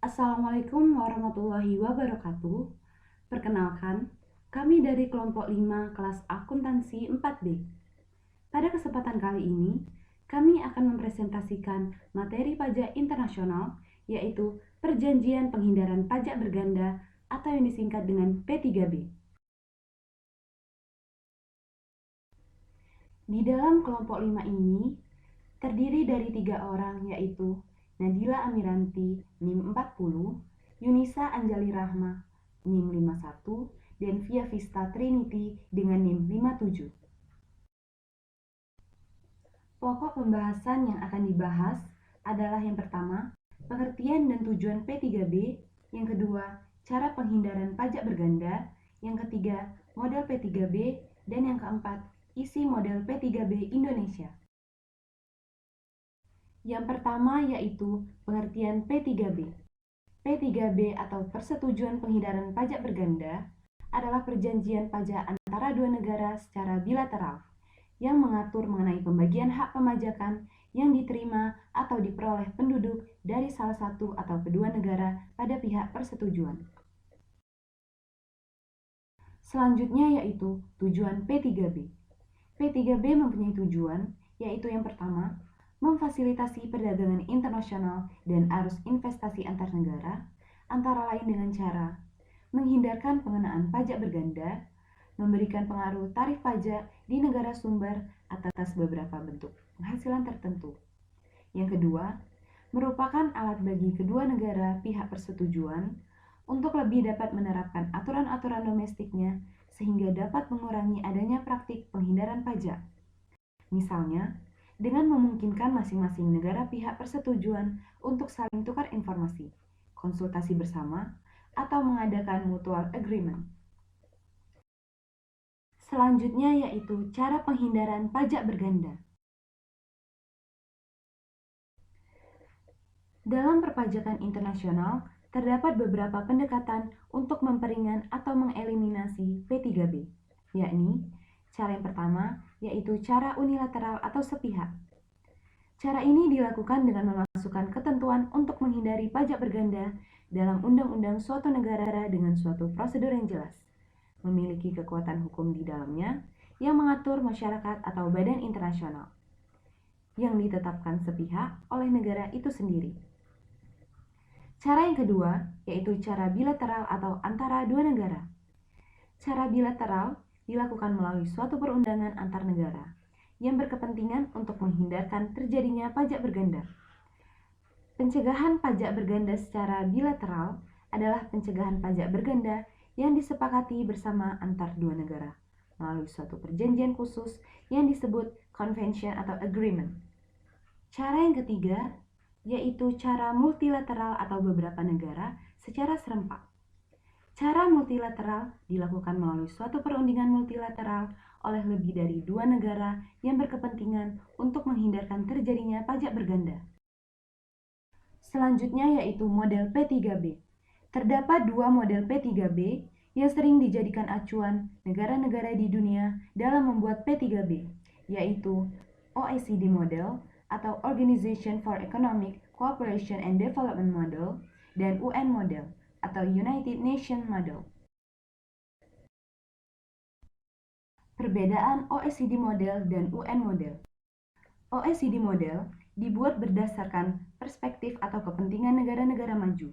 Assalamualaikum warahmatullahi wabarakatuh. Perkenalkan, kami dari kelompok 5 kelas akuntansi 4B. Pada kesempatan kali ini, kami akan mempresentasikan materi pajak internasional, yaitu Perjanjian Penghindaran Pajak Berganda atau yang disingkat dengan P3B. Di dalam kelompok 5 ini, terdiri dari 3 orang, yaitu Nadila Amiranti, NIM 40, Yunisa Anjali Rahma, NIM 51, dan Via Vista Trinity dengan NIM 57. Pokok pembahasan yang akan dibahas adalah yang pertama, pengertian dan tujuan P3B, yang kedua, cara penghindaran pajak berganda, yang ketiga, model P3B, dan yang keempat, isi model P3B Indonesia. Yang pertama yaitu pengertian P3B. P3B atau Persetujuan Penghindaran Pajak Berganda adalah perjanjian pajak antara dua negara secara bilateral yang mengatur mengenai pembagian hak pemajakan yang diterima atau diperoleh penduduk dari salah satu atau kedua negara pada pihak persetujuan. Selanjutnya yaitu tujuan P3B. P3B mempunyai tujuan, yaitu yang pertama, memfasilitasi perdagangan internasional dan arus investasi antar negara, antara lain dengan cara menghindarkan pengenaan pajak berganda, memberikan pengaruh tarif pajak di negara sumber atas beberapa bentuk penghasilan tertentu. Yang kedua, merupakan alat bagi kedua negara pihak persetujuan untuk lebih dapat menerapkan aturan-aturan domestiknya sehingga dapat mengurangi adanya praktik penghindaran pajak. Misalnya, dengan memungkinkan masing-masing negara pihak persetujuan untuk saling tukar informasi, konsultasi bersama, atau mengadakan mutual agreement. Selanjutnya yaitu cara penghindaran pajak berganda. Dalam perpajakan internasional, terdapat beberapa pendekatan untuk memperingan atau mengeliminasi P3B, yakni cara yang pertama yaitu cara unilateral atau sepihak. Cara ini dilakukan dengan memasukkan ketentuan untuk menghindari pajak berganda dalam undang-undang suatu negara dengan suatu prosedur yang jelas, memiliki kekuatan hukum di dalamnya yang mengatur masyarakat atau badan internasional, yang ditetapkan sepihak oleh negara itu sendiri. Cara yang kedua yaitu cara bilateral atau antara dua negara. Cara bilateral dilakukan melalui suatu perundangan antar negara yang berkepentingan untuk menghindarkan terjadinya pajak berganda. Pencegahan pajak berganda secara bilateral adalah pencegahan pajak berganda yang disepakati bersama antar dua negara melalui suatu perjanjian khusus yang disebut convention atau agreement. Cara yang ketiga yaitu cara multilateral atau beberapa negara secara serempak. Cara multilateral dilakukan melalui suatu perundingan multilateral oleh lebih dari dua negara yang berkepentingan untuk menghindarkan terjadinya pajak berganda. Selanjutnya yaitu model P3B. Terdapat dua model P3B yang sering dijadikan acuan negara-negara di dunia dalam membuat P3B, yaitu OECD Model atau Organization for Economic Cooperation and Development Model dan UN Model atau United Nations Model. Perbedaan OECD Model dan UN Model. OECD Model dibuat berdasarkan perspektif atau kepentingan negara-negara maju,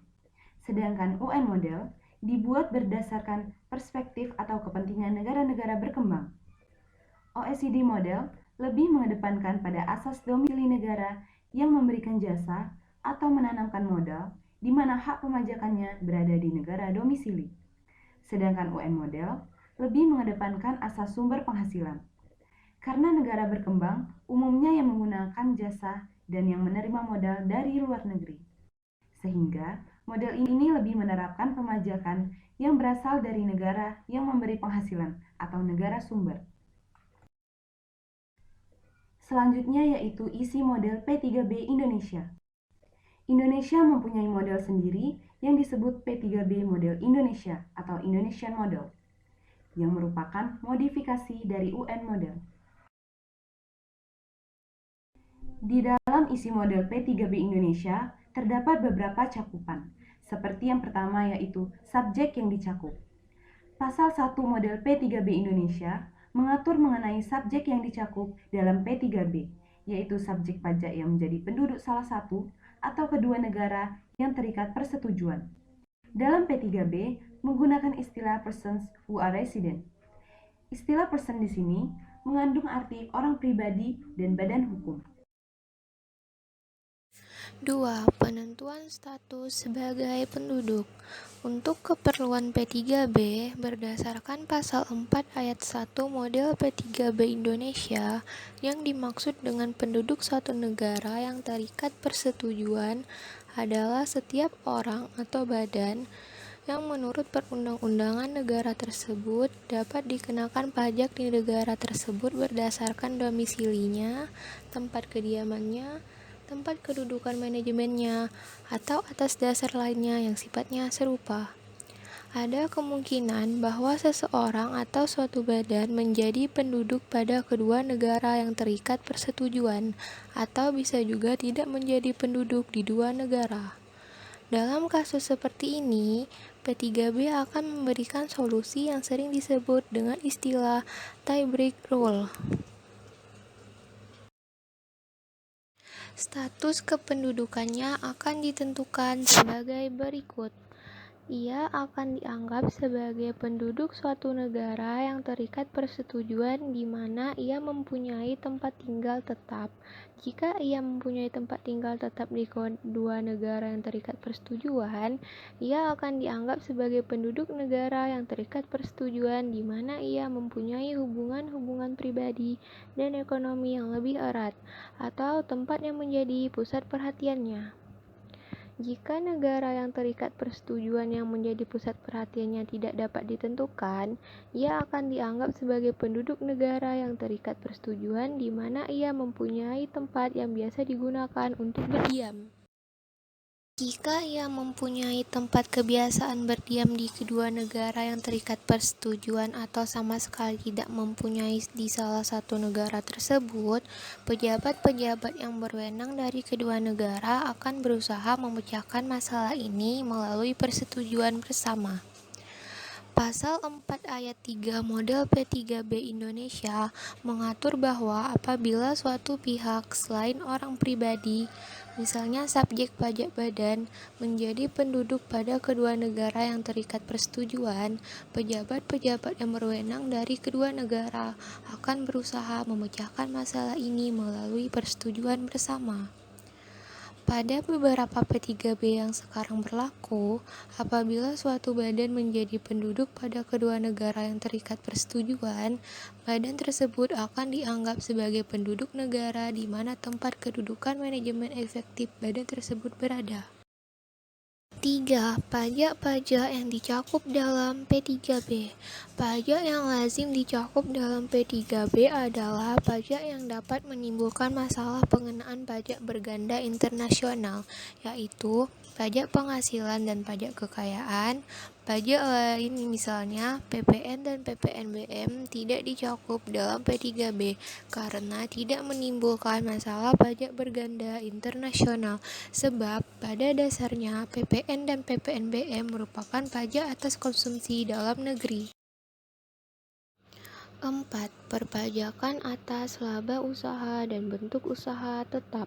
sedangkan UN Model dibuat berdasarkan perspektif atau kepentingan negara-negara berkembang. OECD Model lebih mengedepankan pada asas domisili negara yang memberikan jasa atau menanamkan modal di mana hak pemajakannya berada di negara domisili. Sedangkan UN Model lebih mengedepankan asas sumber penghasilan. Karena negara berkembang umumnya yang menggunakan jasa dan yang menerima modal dari luar negeri. Sehingga model ini lebih menerapkan pemajakan yang berasal dari negara yang memberi penghasilan atau negara sumber. Selanjutnya yaitu isi model P3B Indonesia. Indonesia mempunyai model sendiri yang disebut P3B Model Indonesia atau Indonesian Model, yang merupakan modifikasi dari UN Model. Di dalam isi model P3B Indonesia terdapat beberapa cakupan, seperti yang pertama yaitu subjek yang dicakup. Pasal 1 model P3B Indonesia mengatur mengenai subjek yang dicakup dalam P3B, yaitu subjek pajak yang menjadi penduduk salah satu atau kedua negara yang terikat persetujuan. Dalam P3B menggunakan istilah persons who are resident. Istilah person di sini mengandung arti orang pribadi dan badan hukum. 2. Penentuan status sebagai penduduk. Untuk keperluan P3B, berdasarkan pasal 4 ayat 1 model P3B Indonesia, yang dimaksud dengan penduduk suatu negara yang terikat persetujuan adalah setiap orang atau badan yang menurut perundang-undangan negara tersebut dapat dikenakan pajak di negara tersebut berdasarkan domisilinya, tempat kediamannya, tempat kedudukan manajemennya, atau atas dasar lainnya yang sifatnya serupa. Ada kemungkinan bahwa seseorang atau suatu badan menjadi penduduk pada kedua negara yang terikat persetujuan, atau bisa juga tidak menjadi penduduk di dua negara. Dalam kasus seperti ini, P3B akan memberikan solusi yang sering disebut dengan istilah tie-break rule. Status kependudukannya akan ditentukan sebagai berikut. Ia akan dianggap sebagai penduduk suatu negara yang terikat persetujuan di mana ia mempunyai tempat tinggal tetap. Jika ia mempunyai tempat tinggal tetap di kedua negara yang terikat persetujuan, ia akan dianggap sebagai penduduk negara yang terikat persetujuan di mana ia mempunyai hubungan-hubungan pribadi dan ekonomi yang lebih erat, atau tempat yang menjadi pusat perhatiannya. Jika negara yang terikat persetujuan yang menjadi pusat perhatiannya tidak dapat ditentukan, ia akan dianggap sebagai penduduk negara yang terikat persetujuan di mana ia mempunyai tempat yang biasa digunakan untuk berdiam. Jika ia mempunyai tempat kebiasaan berdiam di kedua negara yang terikat persetujuan atau sama sekali tidak mempunyai di salah satu negara tersebut, pejabat-pejabat yang berwenang dari kedua negara akan berusaha memecahkan masalah ini melalui persetujuan bersama. Pasal 4 ayat 3 model P3B Indonesia mengatur bahwa apabila suatu pihak selain orang pribadi, misalnya subjek pajak badan, menjadi penduduk pada kedua negara yang terikat persetujuan, pejabat-pejabat yang berwenang dari kedua negara akan berusaha memecahkan masalah ini melalui persetujuan bersama. Pada beberapa P3B yang sekarang berlaku, apabila suatu badan menjadi penduduk pada kedua negara yang terikat persetujuan, badan tersebut akan dianggap sebagai penduduk negara di mana tempat kedudukan manajemen efektif badan tersebut berada. 3. Pajak-pajak yang dicakup dalam P3B. Pajak yang lazim dicakup dalam P3B adalah pajak yang dapat menimbulkan masalah pengenaan pajak berganda internasional, yaitu pajak penghasilan dan pajak kekayaan. Pajak lain misalnya PPN dan PPNBM tidak dicakup dalam P3B karena tidak menimbulkan masalah pajak berganda internasional, sebab pada dasarnya PPN dan PPNBM merupakan pajak atas konsumsi dalam negeri. 4. Perpajakan atas laba usaha dan bentuk usaha tetap.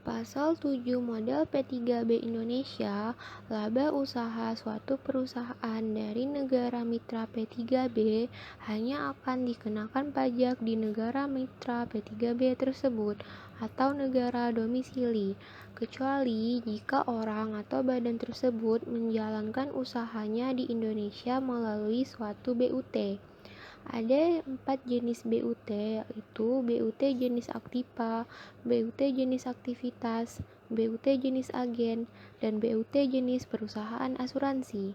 Pasal 7 model P3B Indonesia, laba usaha suatu perusahaan dari negara mitra P3B hanya akan dikenakan pajak di negara mitra P3B tersebut atau negara domisili, kecuali jika orang atau badan tersebut menjalankan usahanya di Indonesia melalui suatu BUT. Ada 4 jenis BUT, yaitu BUT jenis aktiva, BUT jenis aktivitas, BUT jenis agen, dan BUT jenis perusahaan asuransi.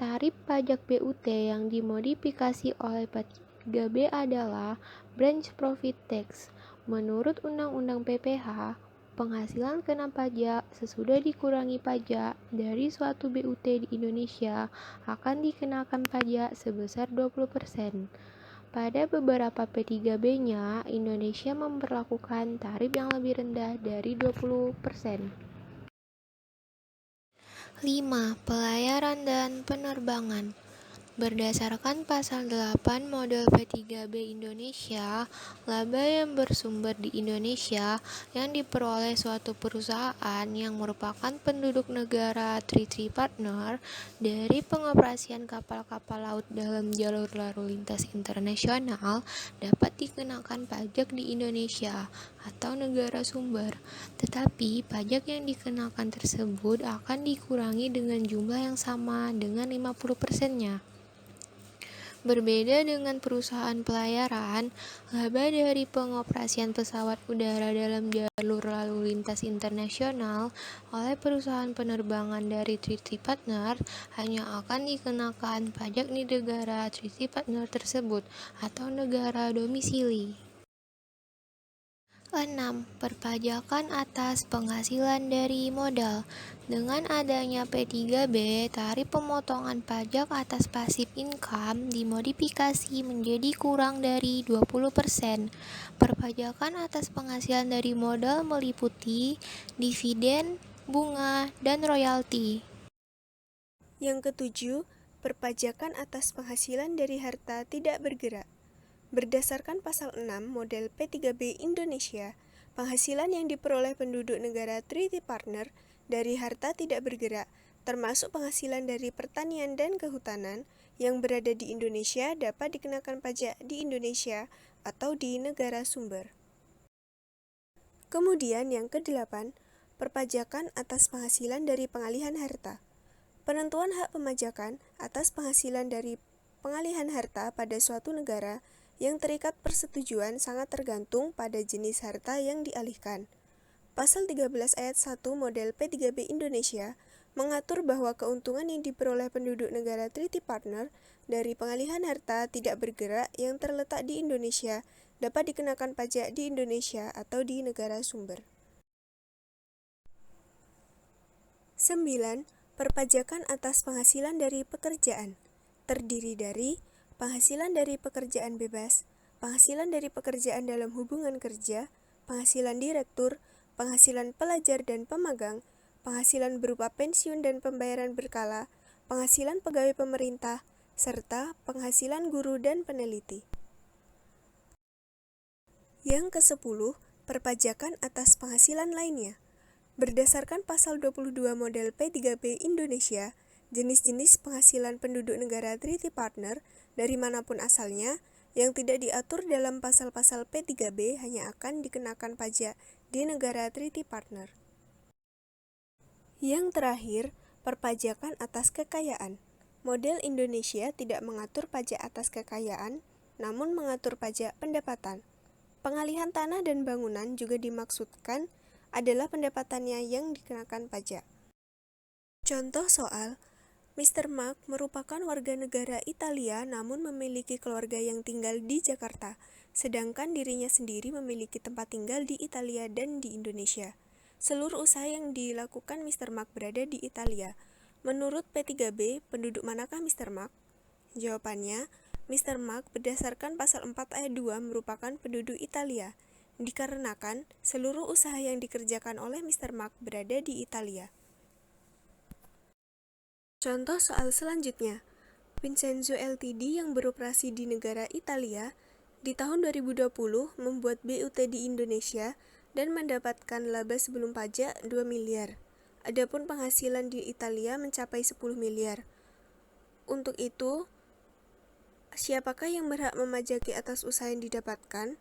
Tarif pajak BUT yang dimodifikasi oleh P3B adalah Branch Profit Tax. Menurut Undang-Undang PPH, penghasilan kena pajak sesudah dikurangi pajak dari suatu BUT di Indonesia akan dikenakan pajak sebesar 20%. Pada beberapa P3B-nya, Indonesia memperlakukan tarif yang lebih rendah dari 20%. 5. Pelayaran dan penerbangan. Berdasarkan pasal 8 model P3B Indonesia, laba yang bersumber di Indonesia yang diperoleh suatu perusahaan yang merupakan penduduk negara Treaty Partner dari pengoperasian kapal-kapal laut dalam jalur lalu lintas internasional dapat dikenakan pajak di Indonesia atau negara sumber. Tetapi pajak yang dikenakan tersebut akan dikurangi dengan jumlah yang sama dengan 50%-nya. Berbeda dengan perusahaan pelayaran, laba dari pengoperasian pesawat udara dalam jalur lalu lintas internasional oleh perusahaan penerbangan dari Treaty Partner hanya akan dikenakan pajak di negara Treaty Partner tersebut atau negara domisili. 6. Perpajakan atas penghasilan dari modal. Dengan adanya P3B, tarif pemotongan pajak atas passive income dimodifikasi menjadi kurang dari 20%. Perpajakan atas penghasilan dari modal meliputi dividen, bunga, dan royalti. Yang ketujuh, perpajakan atas penghasilan dari harta tidak bergerak. Berdasarkan pasal 6 model P3B Indonesia, penghasilan yang diperoleh penduduk negara Treaty Partner dari harta tidak bergerak, termasuk penghasilan dari pertanian dan kehutanan yang berada di Indonesia dapat dikenakan pajak di Indonesia atau di negara sumber. Kemudian yang kedelapan, perpajakan atas penghasilan dari pengalihan harta. Penentuan hak pemajakan atas penghasilan dari pengalihan harta pada suatu negara yang terikat persetujuan sangat tergantung pada jenis harta yang dialihkan. Pasal 13 ayat 1 model P3B Indonesia mengatur bahwa keuntungan yang diperoleh penduduk negara Treaty Partner dari pengalihan harta tidak bergerak yang terletak di Indonesia dapat dikenakan pajak di Indonesia atau di negara sumber. 9. Perpajakan atas penghasilan dari pekerjaan terdiri dari penghasilan dari pekerjaan bebas, penghasilan dari pekerjaan dalam hubungan kerja, penghasilan direktur, penghasilan pelajar dan pemagang, penghasilan berupa pensiun dan pembayaran berkala, penghasilan pegawai pemerintah, serta penghasilan guru dan peneliti. Yang ke-10, perpajakan atas penghasilan lainnya. Berdasarkan pasal 22 model P3B Indonesia, jenis-jenis penghasilan penduduk negara Treaty Partner dari manapun asalnya yang tidak diatur dalam pasal-pasal P3B hanya akan dikenakan pajak di negara Treaty Partner. Yang terakhir, perpajakan atas kekayaan. Model Indonesia tidak mengatur pajak atas kekayaan, namun mengatur pajak pendapatan. Pengalihan tanah dan bangunan juga dimaksudkan adalah pendapatannya yang dikenakan pajak. Contoh soal, Mr. Mark merupakan warga negara Italia namun memiliki keluarga yang tinggal di Jakarta, sedangkan dirinya sendiri memiliki tempat tinggal di Italia dan di Indonesia. Seluruh usaha yang dilakukan Mr. Mark berada di Italia. Menurut P3B, penduduk manakah Mr. Mark? Jawabannya, Mr. Mark berdasarkan pasal 4 ayat 2 merupakan penduduk Italia, dikarenakan seluruh usaha yang dikerjakan oleh Mr. Mark berada di Italia. Contoh soal selanjutnya, Vincenzo Ltd yang beroperasi di negara Italia di tahun 2020 membuat BUT di Indonesia dan mendapatkan laba sebelum pajak 2 miliar. Adapun penghasilan di Italia mencapai 10 miliar. Untuk itu, siapakah yang berhak memajaki atas usaha yang didapatkan?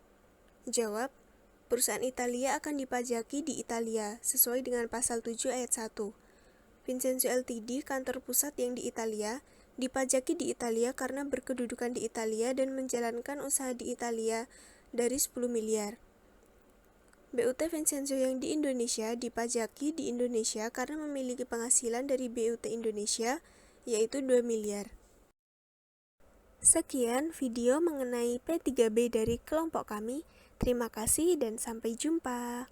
Jawab, perusahaan Italia akan dipajaki di Italia sesuai dengan pasal 7 ayat 1. Vincenzo Ltd, kantor pusat yang di Italia, dipajaki di Italia karena berkedudukan di Italia dan menjalankan usaha di Italia dari 10 miliar. BUT Vincenzo yang di Indonesia dipajaki di Indonesia karena memiliki penghasilan dari BUT Indonesia, yaitu 2 miliar. Sekian video mengenai P3B dari kelompok kami. Terima kasih dan sampai jumpa.